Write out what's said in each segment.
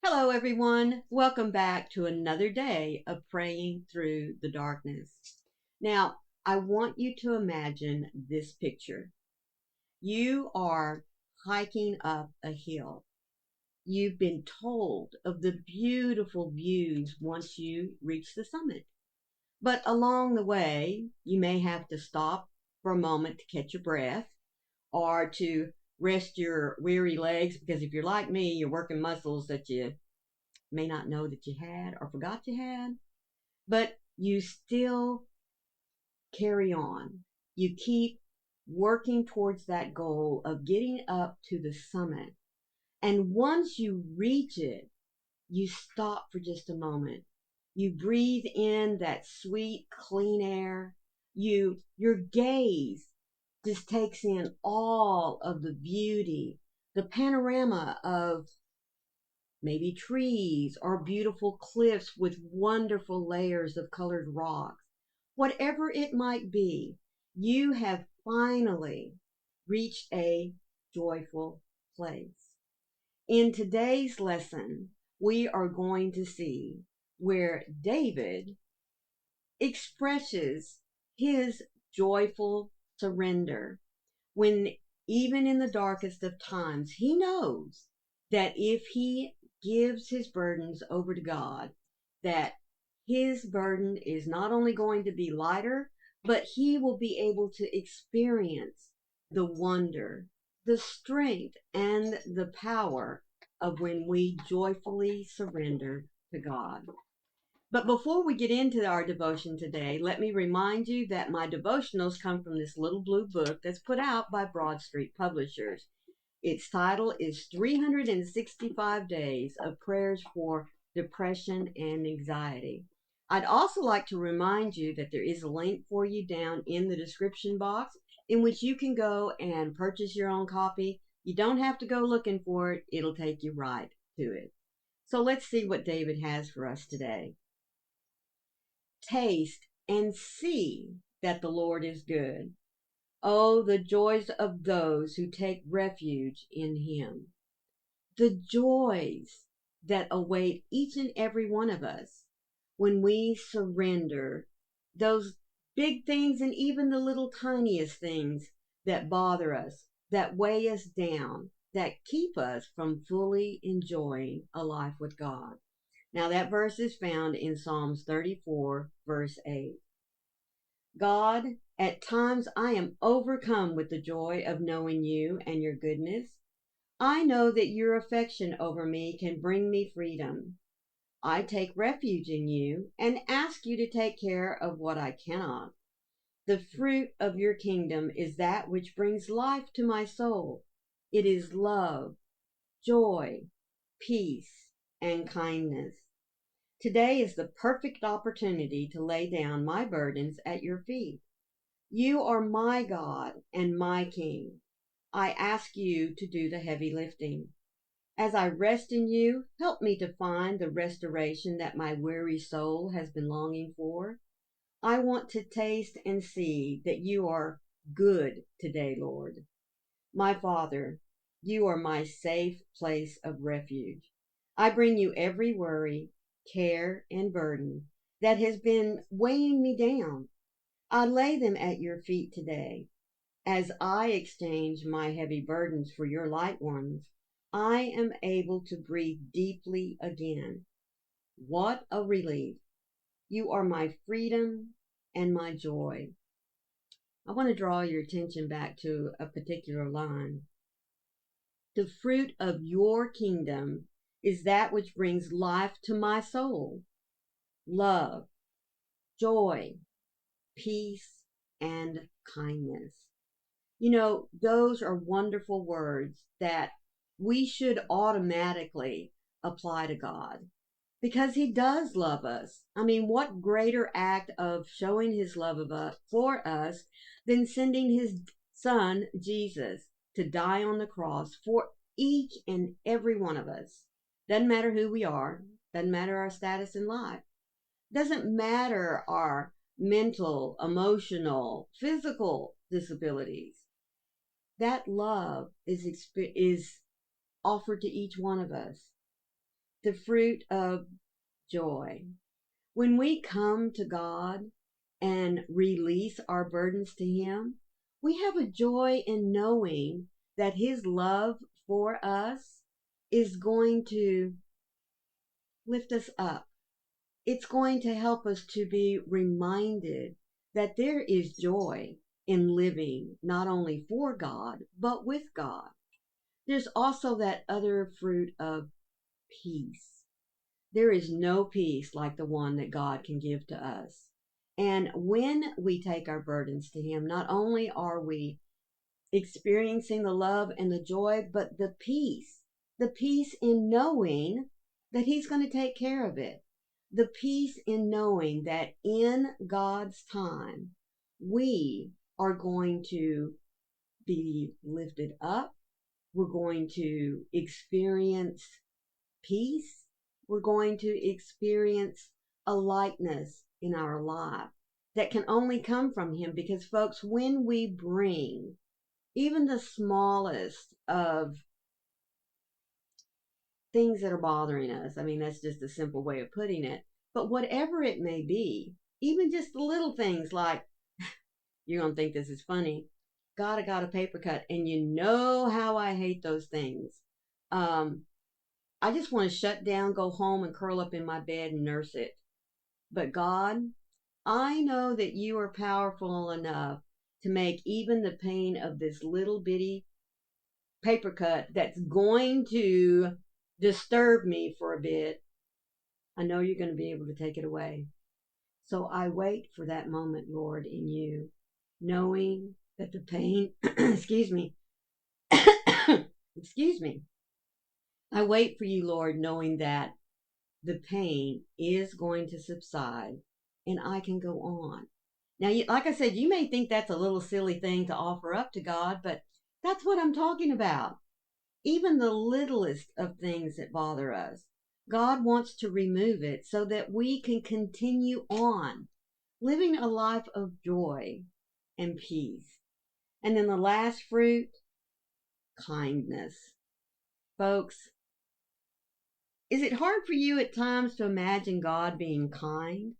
Hello, everyone. Welcome back to another day of praying through the darkness. Now, I want you to imagine this picture. You are hiking up a hill. You've been told of the beautiful views once you reach the summit. But along the way, you may have to stop for a moment to catch your breath or to rest your weary legs because if you're like me, you're working muscles that you may not know that you had or forgot you had, but you still carry on. You keep working towards that goal of getting up to the summit. And once you reach it, you stop for just a moment. You breathe in that sweet, clean air. Your gaze just takes in all of the beauty, the panorama of maybe trees or beautiful cliffs with wonderful layers of colored rocks. Whatever it might be, you have finally reached a joyful place. In today's lesson, we are going to see where David expresses his joyful surrender when even in the darkest of times, he knows that if he gives his burdens over to God, that his burden is not only going to be lighter, but he will be able to experience the wonder, the strength, and the power of when we joyfully surrender to God. But before we get into our devotion today, let me remind you that my devotionals come from this little blue book that's put out by Broad Street Publishers. Its title is 365 Days of Prayers for Depression and Anxiety. I'd also like to remind you that there is a link for you down in the description box in which you can go and purchase your own copy. You don't have to go looking for it, it'll take you right to it. So let's see what David has for us today. Taste and see that the Lord is good. Oh, the joys of those who take refuge in him. The joys that await each and every one of us when we surrender those big things and even the little tiniest things that bother us, that weigh us down, that keep us from fully enjoying a life with God. Now, that verse is found in Psalms 34, verse 8. God, at times I am overcome with the joy of knowing you and your goodness. I know that your affection over me can bring me freedom. I take refuge in you and ask you to take care of what I cannot. The fruit of your kingdom is that which brings life to my soul. It is love, joy, peace, and kindness. Today is the perfect opportunity to lay down my burdens at your feet. You are my God and my King. I ask you to do the heavy lifting. As I rest in you, help me to find the restoration that my weary soul has been longing for. I want to taste and see that you are good today, Lord. My Father, you are my safe place of refuge. I bring you every worry, care, and burden that has been weighing me down. I lay them at your feet today. As I exchange my heavy burdens for your light ones, I am able to breathe deeply again. What a relief! You are my freedom and my joy. I want to draw your attention back to a particular line. The fruit of your kingdom is that which brings life to my soul. Love, joy, peace, and kindness. You know, those are wonderful words that we should automatically apply to God because he does love us. I mean, what greater act of showing his love for us than sending his son, Jesus, to die on the cross for each and every one of us. Doesn't matter who we are, doesn't matter our status in life, doesn't matter our mental, emotional, physical disabilities. That love is offered to each one of us. the fruit of joy. When we come to God and release our burdens to Him, we have a joy in knowing that His love for us is going to lift us up. It's going to help us to be reminded that there is joy in living not only for God, but with God. There's also that other fruit of peace. There is no peace like the one that God can give to us. And when we take our burdens to Him, not only are we experiencing the love and the joy, but the peace in knowing that He's going to take care of it. The peace in knowing that in God's time, we are going to be lifted up. We're going to experience peace. We're going to experience a lightness in our life that can only come from Him, because, folks, when we bring even the smallest of things that are bothering us, I mean, that's just a simple way of putting it, but whatever it may be, even just the little things like, you're going to think this is funny, God, I got a paper cut, and you know how I hate those things. I just want to shut down, go home, and curl up in my bed and nurse it. But God, I know that You are powerful enough to make even the pain of this little bitty paper cut that's going to disturb me for a bit, I know You're going to be able to take it away. So I wait for that moment, Lord, in You, knowing that the pain, excuse me, excuse me. I wait for You, Lord, knowing that the pain is going to subside and I can go on. Now, like I said, you may think that's a little silly thing to offer up to God, but that's what I'm talking about. Even the littlest of things that bother us, God wants to remove it so that we can continue on living a life of joy and peace. And then the last fruit, kindness. Folks, is it hard for you at times to imagine God being kind?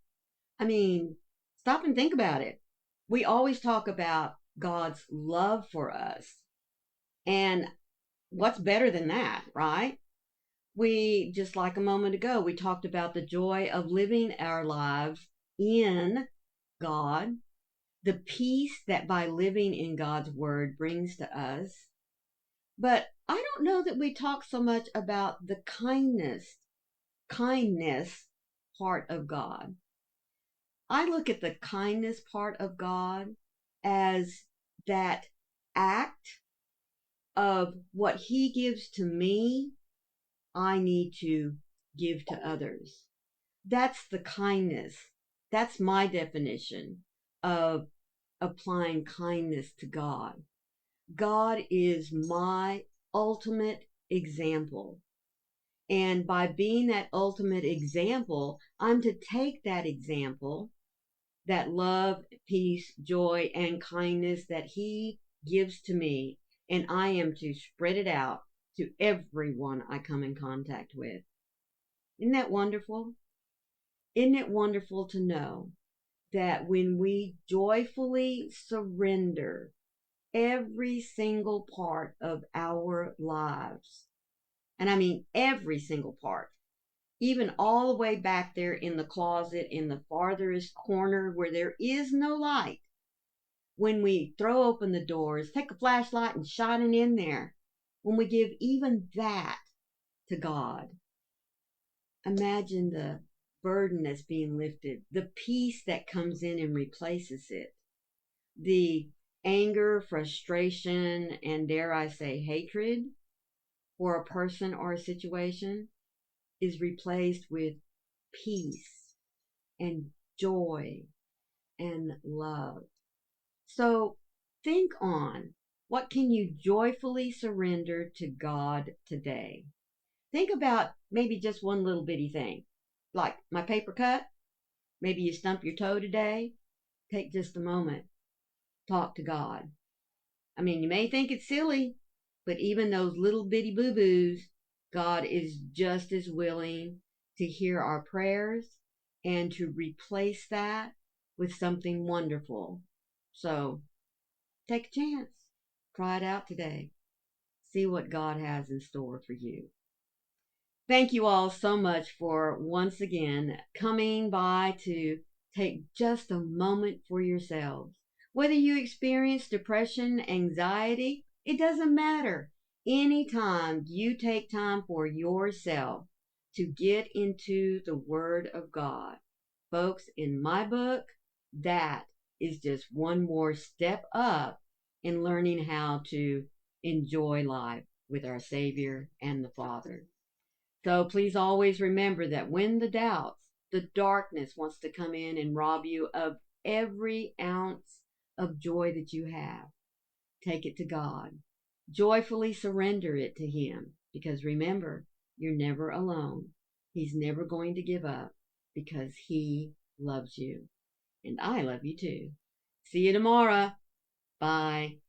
I mean, stop and think about it. We always talk about God's love for us. And what's better than that, right? We, just like a moment ago, we talked about the joy of living our lives in God, the peace that by living in God's word brings to us. But I don't know that we talk so much about the kindness part of God. I look at the kindness part of God as that act of what He gives to me, I need to give to others. That's the kindness. That's my definition of applying kindness to God. God is my ultimate example. And by being that ultimate example, I'm to take that example, that love, peace, joy, and kindness that He gives to me, and I am to spread it out to everyone I come in contact with. Isn't that wonderful? Isn't it wonderful to know that when we joyfully surrender every single part of our lives, and I mean every single part, even all the way back there in the closet in the farthest corner where there is no light, when we throw open the doors, take a flashlight and shine it in there, when we give even that to God, imagine the burden that's being lifted, the peace that comes in and replaces it, the anger, frustration, and dare I say hatred for a person or a situation is replaced with peace and joy and love. So think on, what can you joyfully surrender to God today? Think about maybe just one little bitty thing, like my paper cut. Maybe you stumped your toe today. Take just a moment. Talk to God. I mean, you may think it's silly, but even those little bitty boo-boos God is just as willing to hear our prayers and to replace that with something wonderful. So take a chance. Try it out today. See what God has in store for you. Thank you all so much for once again coming by to take just a moment for yourselves. Whether you experience depression, anxiety, it doesn't matter. Anytime you take time for yourself to get into the Word of God. Folks, in my book, that is just one more step up in learning how to enjoy life with our Savior and the Father. So please always remember that when the doubts, the darkness wants to come in and rob you of every ounce of joy that you have, take it to God. Joyfully surrender it to Him. Because remember, you're never alone. He's never going to give up because He loves you. And I love you too. See you tomorrow. Bye.